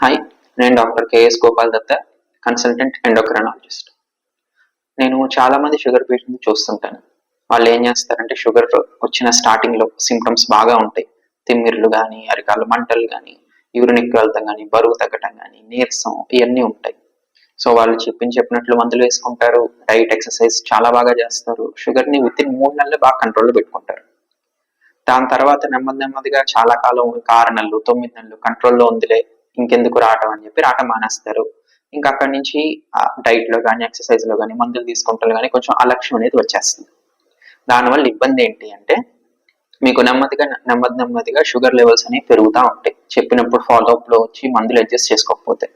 Hi, నేను doctor KS Gopal దత్త, consultant endocrinologist. నేను చాలామంది షుగర్ పేషెంట్ని చూస్తుంటాను. వాళ్ళు ఏం చేస్తారంటే షుగర్ వచ్చిన స్టార్టింగ్లో సిమ్టమ్స్ బాగా ఉంటాయి. తిమ్మిర్లు కానీ, అరికాళ్ళు మంటలు కానీ, యూరిన్ ఎక్కువ వెళ్తాం కానీ, బరువు తగ్గటం కానీ, నీరసం ఇవన్నీ ఉంటాయి. సో వాళ్ళు చెప్పినట్లు మందులు వేసుకుంటారు, డైట్ ఎక్సర్సైజ్ చాలా బాగా చేస్తారు. షుగర్ని విత్ ఇన్ 3 నెలలు బాగా కంట్రోల్లో పెట్టుకుంటారు. దాని తర్వాత నెమ్మదిగా చాలా కాలం 6 నెలలు, 9 నెలలు కంట్రోల్లో ఉందిలే, ఇంకెందుకు రావటం అని చెప్పి రావటం మానేస్తారు. ఇంకా అక్కడి నుంచి డైట్ లో కానీ, ఎక్సర్సైజ్ లో కానీ, మందులు తీసుకుంటారు కానీ కొంచెం అలక్ష్యం అనేది వచ్చేస్తుంది. దానివల్ల ఇబ్బంది ఏంటి అంటే మీకు నెమ్మదిగా షుగర్ లెవెల్స్ అనేవి పెరుగుతూ ఉంటాయి. చెప్పినప్పుడు ఫాలోఅప్ లో వచ్చి మందులు అడ్జస్ట్ చేసుకోకపోతే.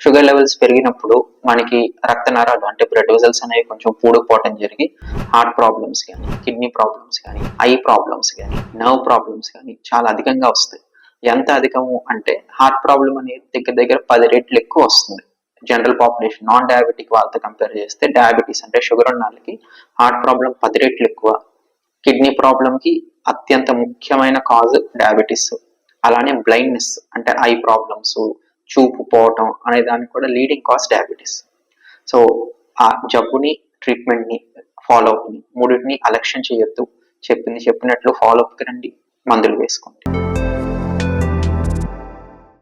షుగర్ లెవెల్స్ పెరిగినప్పుడు మనకి రక్తనాళాలు అంటే బ్లడ్ వెజల్స్ అనేవి కొంచెం పూడుకుపోవటం జరిగి హార్ట్ ప్రాబ్లమ్స్ కానీ, కిడ్నీ ప్రాబ్లమ్స్ కానీ, ఐ ప్రాబ్లమ్స్ కానీ, నర్వ్ ప్రాబ్లమ్స్ కానీ చాలా అధికంగా వస్తాయి. ఎంత అధికము అంటే హార్ట్ ప్రాబ్లం అనేది దగ్గర 10 రెట్లు ఎక్కువ వస్తుంది. జనరల్ పాపులేషన్ నాన్ డయాబెటిక్ వాళ్ళతో కంపేర్ చేస్తే డయాబెటీస్ అంటే షుగర్ ఉన్న వాళ్ళకి హార్ట్ ప్రాబ్లం 10 రెట్లు ఎక్కువ. కిడ్నీ ప్రాబ్లంకి అత్యంత ముఖ్యమైన కాజ్ డయాబెటీస్. అలానే బ్లైండ్నెస్ అంటే ఐ ప్రాబ్లమ్స్, చూపు పోవటం అనే దానికి కూడా లీడింగ్ కాజ్ డయాబెటీస్. సో ఆ జబ్బుని, ట్రీట్మెంట్ని, ఫాలోఅప్ని మూడింటిని అలక్ష్యం చేయొద్దు. చెప్పినట్లు ఫాలోఅప్కి రండి, మందులు వేసుకోండి.